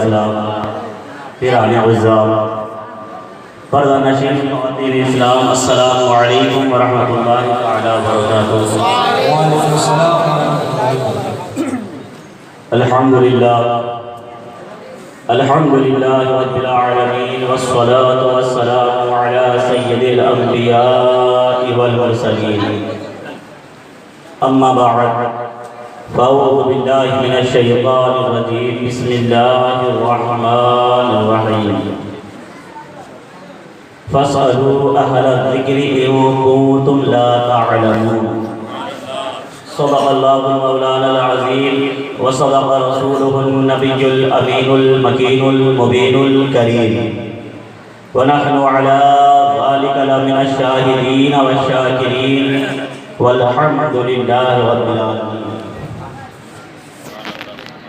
इस्लाम, पिराने उज़्ज़ाम, पर्दा नशीन ख़वातीन इस्लाम, अस्सलामु अलैकुम व रहमतुल्लाहि तआला व बरकातुहू। अल्हम्दुलिल्लाह अल्हम्दुलिल्लाहि रब्बिल आलमीन वस्सलातु वस्सलामु अला सय्यिदिल अंबिया'i वल मुरसलीन। अम्मा बअद, फ़अऊज़ु बिल्लाहि मिनश शैतानिर रजीम, बिस्मिल्लाहिर रहमानिर रहीम। फ़स्अलू अहल ज़िक्रि इन कुन्तुम ला तअलमून। सदक़ल्लाहुल मौलानाल अज़ीम व सदक़ रसूलुहुन नबियुल अमीनुल मकीनुल मुबीनुल करीम व नहनु अला ज़ालिका लमिनश शाहिदीन वश्शाकिरीन वल्हम्दुलिल्लाहि रब्बिल आलमीन।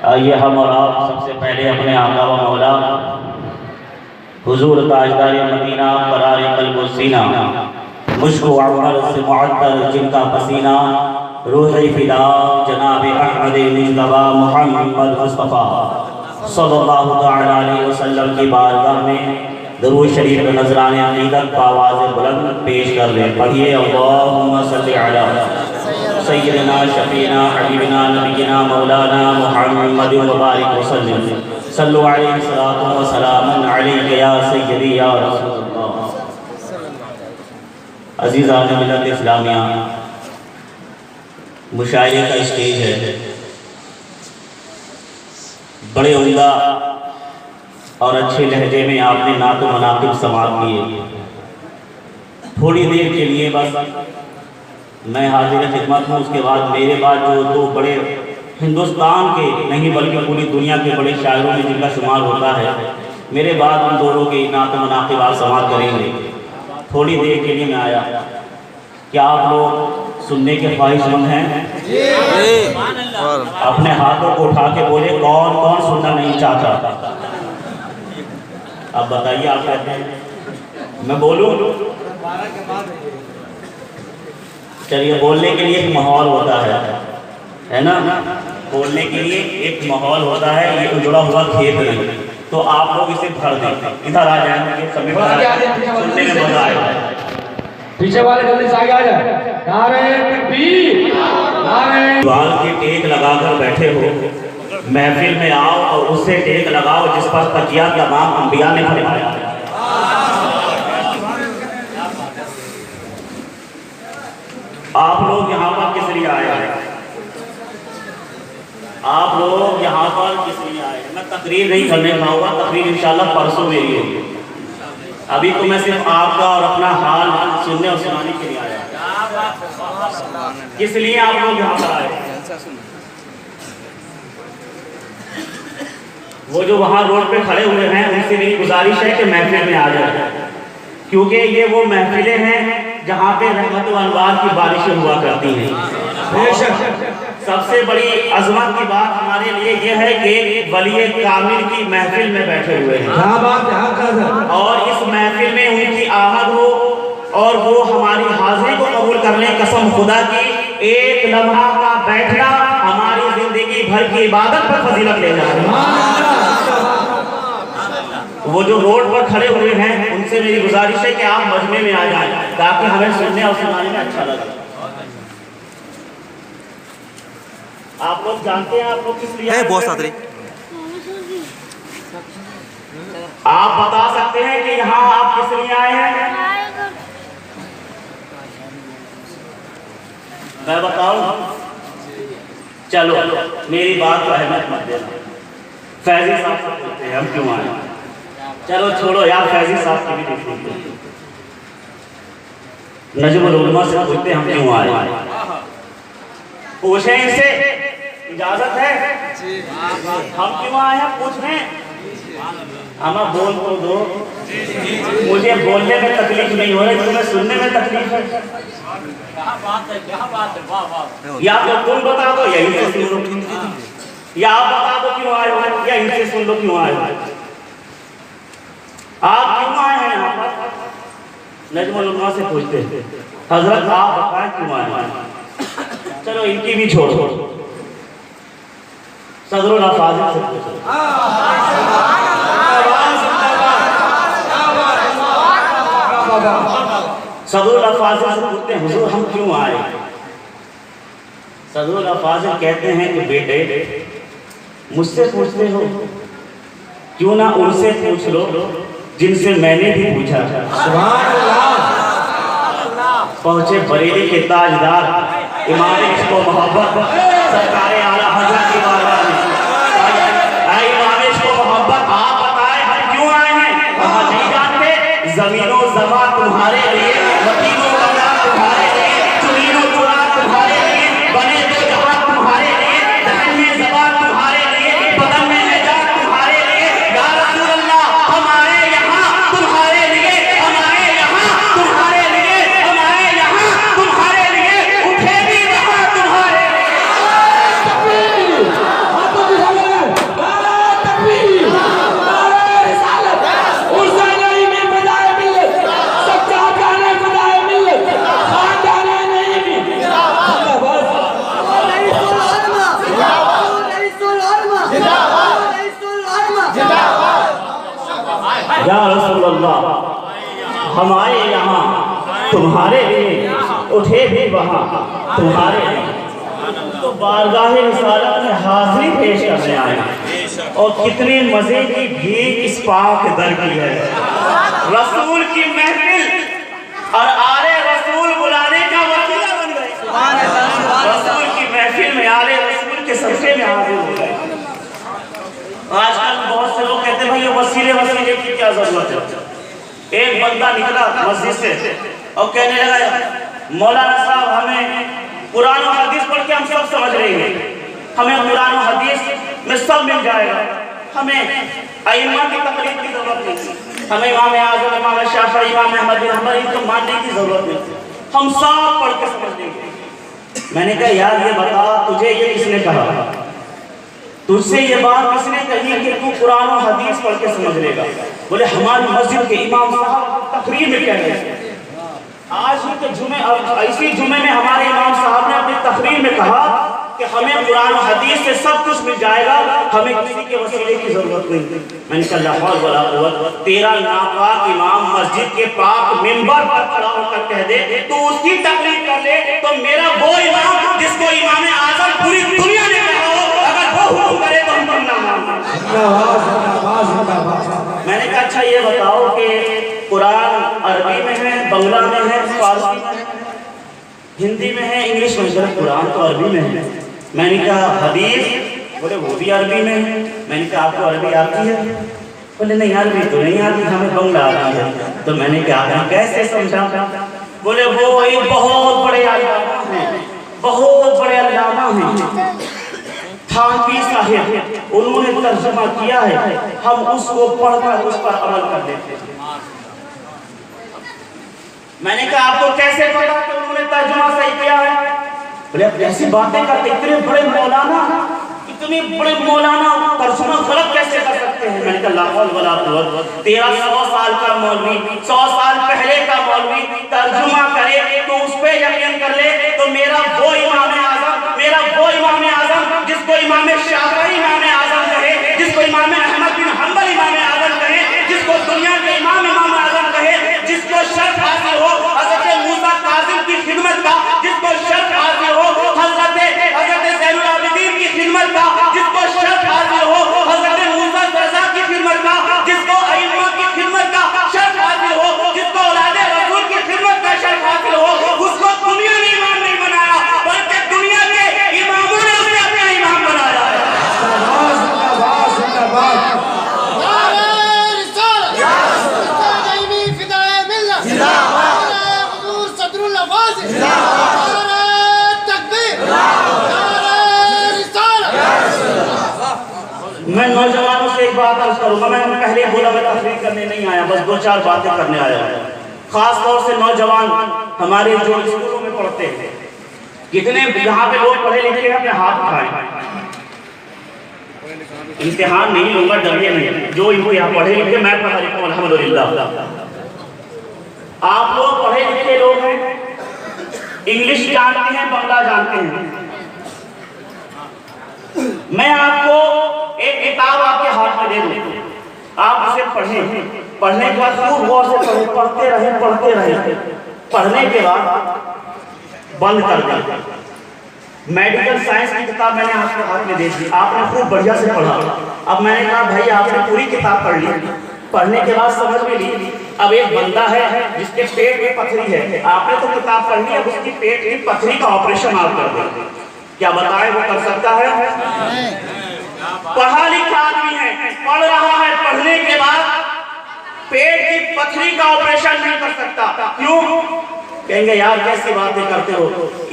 आइए हम और आप सबसे पहले अपने आका व मौला हुजूर ताजदार मदीना क़रार क़ल्ब सीना, मुश्क व अमल से मुअत्तर जिनका पसीना, रूह-ए फ़िदा जनाब अहमद मुज्तबा मुहम्मद मुस्तफ़ा सल्लल्लाहु तआला अलैहि वसल्लम की बारगाह में दरूद शरीफ का नजराने अक़ीदत का आवाज़ बुलंद पेश कर लें। पढ़िए अल्लाहुम्मा सल्लि अला सय्यिदना शफ़ीना हबीबना नबीना मौलाना मुहम्मद व बारिक वसल्लम। सल्लु अलैहि सलातु व सलामुन अलैका या सय्यदी या रसूलल्लाह। अज़ीज़ान मिल्लत इस्लामिया, मुशायरे का स्टेज है, बड़े उम्दा और अच्छे लहजे में आपने नात व मनाक़िब समाअत किए। थोड़ी देर के लिए बस मैं हाजिर खिदमत हूँ। उसके बाद मेरे बाद जो दो बड़े हिंदुस्तान के नहीं बल्कि पूरी दुनिया के बड़े शायरों में जिनका शुमार होता है, मेरे बाद उन दोनों के नात व मनाक़िब आप समाअत करेंगे। थोड़ी देर के लिए मैं आया। क्या आप लोग सुनने के ख्वाहिशमंद हैं? अपने हाथों को उठा के बोले कौन कौन सुनना नहीं चाहता। अब बताइए, आप कहते हैं मैं बोलूं? चलिए, बोलने के लिए एक माहौल होता है ना? बोलने के लिए एक माहौल होता है। ये उजड़ा हुआ खेत नहीं, तो आप लोग इसे भर दें। इधर आ जाएंगे, सुनने में मजा आएगा। पीछे वाले जल्दी से आगे आ जाए। नारे तकबीर, नारे। द्वार की टेक लगाकर बैठे हो, महफिल में आओ और उससे टेक लगाओ जिस पर तकिया तमाम अंबिया ने फरमाया। आप लोग यहाँ पर किस लिए आए हैं? आप लोग यहाँ पर किस लिए आए हैं? मैं तकरीर नहीं करने पाऊंगा, तकरीर इंशाल्लाह परसों मेरी होगी। अभी तो मैं सिर्फ आपका और अपना हाल सुनने और सुनाने के लिए आया। किस लिए आप लोग यहाँ पर आए? वो जो वहाँ रोड पे खड़े हुए हैं उनसे मेरी गुजारिश है कि महफिल में आ जाए, क्योंकि ये वो महफिलें हैं जहाँ पे रहमत व अनवार की बारिशें हुआ करती हैं। सबसे बड़ी अजमत की बात हमारे लिए ये है कि वली कामिल की महफिल में बैठे हुए हैं और इस महफिल में उनकी आमद हो और वो हमारी हाजिरी को कबूल कर लें। कसम खुदा की, एक लम्हा का बैठना हमारी जिंदगी भर की इबादत पर फजीलत ले जा रही है। वो जो रोड पर खड़े हुए हैं उनसे मेरी गुजारिश है कि आप मजमे में आ जाएं ताकि हमें सुनने और सुनाने में अच्छा लगे। आप लोग जानते हैं आप लोग किस लिए बहुत सादरी। आप बता सकते हैं कि यहाँ आप किस लिए आए हैं? मैं बताऊं? चलो, मेरी बात को अहमियत मत देना। फैजी साहब से पूछते हैं हम क्यों आए। चलो छोड़ो यार, फैजी साहब की भी पूछते हैं। नजमुल उलमा से पूछते हम क्यों आए। पूछे इनसे, इजाजत है? हम क्यों आए हैं पूछने? हमें बोल तो दो। मुझे बोलने में तकलीफ नहीं हो रही, तुम्हें सुनने में तकलीफ है। क्या बात है, वाह वाह। या तो तुम बता दो या इनसे सुन लो, या आप बता दो क्यों आए हो या इनसे सुन लो क्यों आए हो। आप क्यों आए हैं यहाँ पर? नजमुल उलमा से पूछते हैं, हजरत आप बताएं क्यों आए हैं। चलो इनकी भी छोड़ो, सदरुल अफाजिल से पूछो। सदरुल अफाजिल से पूछते हैं हुजूर हम क्यों आए? सदरुल अफाजिल कहते हैं कि बेटे मुझसे पूछते हो, क्यों ना उनसे पूछ लो जिनसे मैंने भी पूछा। सुभान अल्लाह। पहुंचे बरेली के ताजदार इमाम इश्क़ व मोहब्बत सरकारे आला हज़रत की बारगाह में। इमाम इश्क़ व मोहब्बत आप बताएं हम क्यों आए हैं? कहा नहीं जानते, ज़मीनो ज़मा तुम्हारे लिए, वकीलो वज़ा तुम्हारे लिए, चुनीनो चुरा तुम्हारे लिए, बने दो जहां तुम्हारे लिए, दहन में ज़बा तुम्हारे लिए, बदन में निजात तुम्हारे लिए। या रसूल अल्लाह हम आए यहाँ तुम्हारे लिए, हम आए यहाँ तुम्हारे लिए, हम आए यहाँ तुम्हारे लिए, उठे भी वहाँ तुम्हारे लिए। तकबीर, हाथों की सलाम, नारे तकबीर, नारे रिसालत, हुसैनी में फदाए मिल्लत, सच्चा गाने फदाए मिल्लत, खानदाने नहीं भी। या रसूल अल्लाह हम आए यहाँ तुम्हारे लिए, उठे भी वहाँ तुम्हारे लिए। तो बारगाह रिसालत में हाजिरी पेश करने आए और कितने मजे की भीख इस पाक दर की है। रसूल की महफिल और आले रसूल बुलाने का वसीला बन गए। रसूल की महफिल में आले रसूल के सदक़े में हाजिर हो गए। आजकल बहुत से लोग कहते हैं भाई ये वसीले की क्या जरूरत है। एक बंदा निकला मस्जिद से और कहने लगा मौलाना साहब हमें कुरान और हदीस पढ़ के हम सब समझ रहे हैं, हमें कुरान और हदीस में सब मिल जाएगा, हमें अइम्मा की तकलीफ की जरूरत नहीं, हमें इमाम आज़म इमाम शाफ़ी इमाम अहमद बिन हंबल इनको मानने की जरूरत नहीं, हम सब पढ़ के समझ लेंगे। मैंने कहा यार ये बता तुझे ये किसने कहा, तुझसे ये बात किसने कही कि तू कुरान और हदीस पढ़ के समझ लेगा? बोले हमारी मस्जिद के इमाम साहब तकरीर में कह रहे हैं। आज ही के जुमे इसी जुमे में हमारे इमाम साहब ने अपनी तकरीर में कहा कि हमें कुरान और हदीस से सब कुछ मिल जाएगा, हमें किसी के वसीले की जरूरत नहीं। मैंने कहा ला हौल वला कुव्वत, तेरा नापाक इमाम मस्जिद के पाक मिंबर पर खड़ा होकर कह दे तो उसकी तकरीर कर ले, तो मेरा वो इमाम जिसको इमाम आज़म पूरी दुनिया ने कहा हो, अगर वो हुक्म करे तो हम ना मानना। मैंने कहा अच्छा ये बताओ कि कुरान अरबी में है, बंगला में है, फारसी में है, हिंदी में है, इंग्लिश में है? कुरान तो अरबी में है। मैंने कहा हदीस? बोले वो भी अरबी में है। मैंने कहा आपको अरबी आती है? बोले नहीं अरबी तो नहीं आती, हमें बंगला आती है। तो मैंने कहा कैसे समझा? बोले वो एक बहुत बड़े अल्लामा हैं, बहुत बड़े अल्लामा हैं थानवी साहिब, उन्होंने तर्जुमा किया है, हम उसको पढ़कर उस पर अमल कर देते हैं। मैंने कहा आपको कैसे पता कि उन्होंने तर्जुमा सही किया है? बोले आप ऐसी बातें करते, इतने बड़े मौलाना तर्जुमा गलत कैसे कर सकते हैं? मैंने कहा ला हौल वला कुव्वत, तेरा 100 साल का मौलवी 100 साल पहले का मौलवी तर्जुमा करे तो उस पे यकीन कर ले, तो मेरा वो इमाम आज़म जिसको इमाम शाफ़ी इमाम आज़म कहे, जिसको इमाम अहमद बिन हंबल इमाम आज़म कहे, जिसको दुनिया के इमाम आज़म कहे, जिसको शर्फ हासिल हो हज़रत मूसा काज़िम की खिदमत का, जिसको शर्फ हासिल हो हज़रत ज़ैनुल आबिदीन की खिदमत का, जिसको शर्फ हासिल हो हज़रत मूसा रज़ा की खिदमत का, जिसको अइम्मा की खिदमत का शर्फ हासिल हो, जिसको औलादे रसूल की खिदमत का शर्फ हासिल हो, उसको दुनिया ने इमाम नहीं बनाया, बल्कि दुनिया के इमामों ने उसे अपना इमाम बनाया है। मैं नौजवानों से एक बात अर्ज करूंगा, मैंने पहले बोला मैं तकरीर करने नहीं आया, बस 2-4 बातें करने आया हूं। खास तौर से नौजवान हमारे जो स्कूलों में पढ़ते हैं, कितने यहाँ पे लोग पढ़े लिखे हैं अपने हाथ उठाएं। इम्तिहान नहीं लूंगा, डरिए नहीं, जो इम्तिहान पढ़े लिखे मैं पढ़ा लिखा हूं अल्हम्दुलिल्लाह। आप लोग पढ़े लिखे लोग हैं, इंग्लिश जानते हैं, बंगला जानते हैं। मैं आपको एक किताब आपके हाथ में दे दूं, आप उसे पढ़ें, पढ़ने के बाद खूब गौर से पढ़ें, पढ़ते रहें पढ़ने के बाद बंद कर दी। मेडिकल साइंस की किताब मैंने आपके हाथ में दे दी, आपने खूब बढ़िया से पढ़ा। अब मैंने कहा भाई आपने पूरी किताब पढ़ ली, पढ़ने के बाद समझ में ली। अब एक बंदा है जिसके पेट में पथरी है, आपने तो किताब पढ़ ली, अब उसकी पेट की पथरी का ऑपरेशन आप कर दो, क्या बताएं वो कर सकता है? पढ़ा लिखा आदमी है, पढ़ रहा है, पढ़ने के बाद पेट की पथरी का ऑपरेशन नहीं कर सकता। क्यों? कहेंगे यार कैसी बातें करते हो।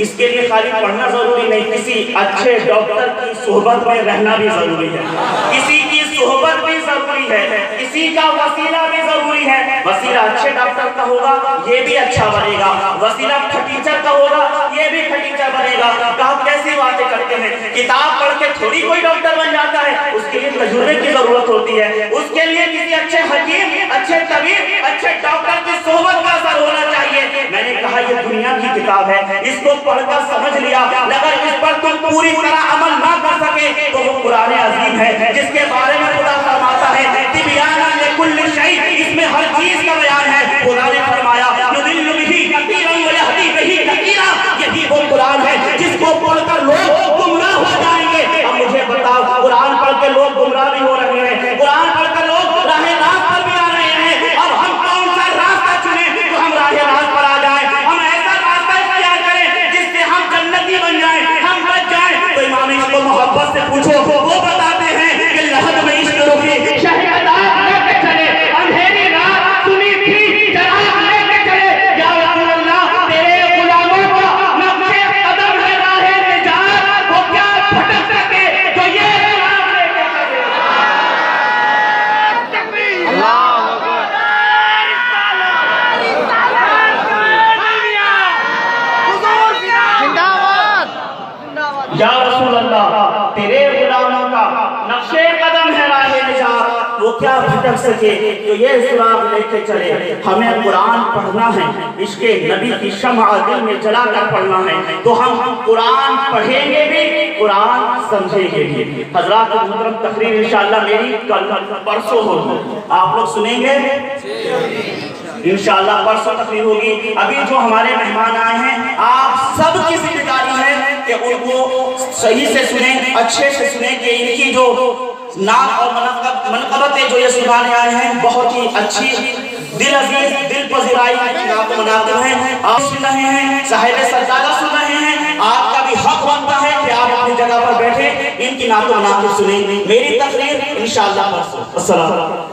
इसके लिए खाली पढ़ना जरूरी नहीं, किसी अच्छे डॉक्टर की सोहबत में रहना भी जरूरी है, किसी की सोहबत भी जरूरी है, किसी का वसीला भी जरूरी है। वसीला अच्छे डॉक्टर का होगा ये भी अच्छा बनेगा, वसीला फटीचर का होगा ये भी फटीचर बनेगा। कहा कैसी बातें करते हैं, किताब पढ़ के थोड़ी कोई डॉक्टर बन जाता है, उसके लिए तजुर्बे की जरूरत होती है, उसके लिए किसी अच्छे हकीम, अच्छे तबीब, अच्छे डॉक्टर की सोहबत का असर होना चाहिए। मैंने कहा ये दुनिया की किताब है, इसको पढ़कर समझ लिया, अगर इस पर तुम पूरी तरह अमल ना कर सके तो वो कुरान अजीम है जिसके बारे में खुदा फरमाता है तिबियाना लिकुल्लि शै, इसमें हर चीज का बयान है। खुदा ने फरमाया युदिल्लु बिही कसीरन व यहदी बिही कसीरा, यही वो कुरान है जिसको पढ़कर लोग गुमराह हो जाएंगे। अब मुझे बताओ कुरान पढ़ के लोग गुमराह भी हो रहे हैं, कुरान पढ़कर लोग राहे रात पर भी आ रहे हैं। अब हम कौन सा रास्ता चुने तो हम राहे रात पर आ जाए, हम ऐसा रास्ता इख्तियार करें जिससे हम जन्नती बन जाएं, हम बच जाएं। तो इमाम इसको मोहब्बत से पूछो, वो बताते हैं कि लहद में इश्क रुखी शहदा लेके चले, अंधेरी रात सुनी थी चराग लेके चले, या रसूल अल्लाह तेरे गुलामों का नक्शे कदम है राहे निजात, वो क्या भटक सके जो ये गुलाम लेके चले। अल्लाह या रसूल अल्लाह तेरे गुलामों का नक्शे कदम है राहे निजात, वो क्या भटक सके जो ये सुराग लेके चले। हमें कुरान पढ़ना है, इसके नबी की शम्अ दिल में जलाकर पढ़ना है, तो हम कुरान पढ़ेंगे भी, कुरान समझेंगे भी। हजरात मुहतरम तकरीर इंशाअल्लाह मेरी कल परसों होगी, आप लोग सुनेंगे इंशाअल्लाह, परसों तकरीर होगी। अभी जो हमारे मेहमान आए हैं आप सब की जिम्मेदारी है कि उनको सही से सुने, अच्छे से सुने कि इनकी जो नाम और मनकबतें जो ये सुनाने आए हैं बहुत ही अच्छी, दिल अजीज, दिल पजीराई नाम मनाते हैं। आप सुन रहे हैं, साहिब सज्जादा सुन रहे हैं, आपका भी हक बनता है कि आप अपनी जगह पर बैठे इनकी नाम मनाते सुने। मेरी तकरीर इंशाअल्लाह परसों। अस्सलाम।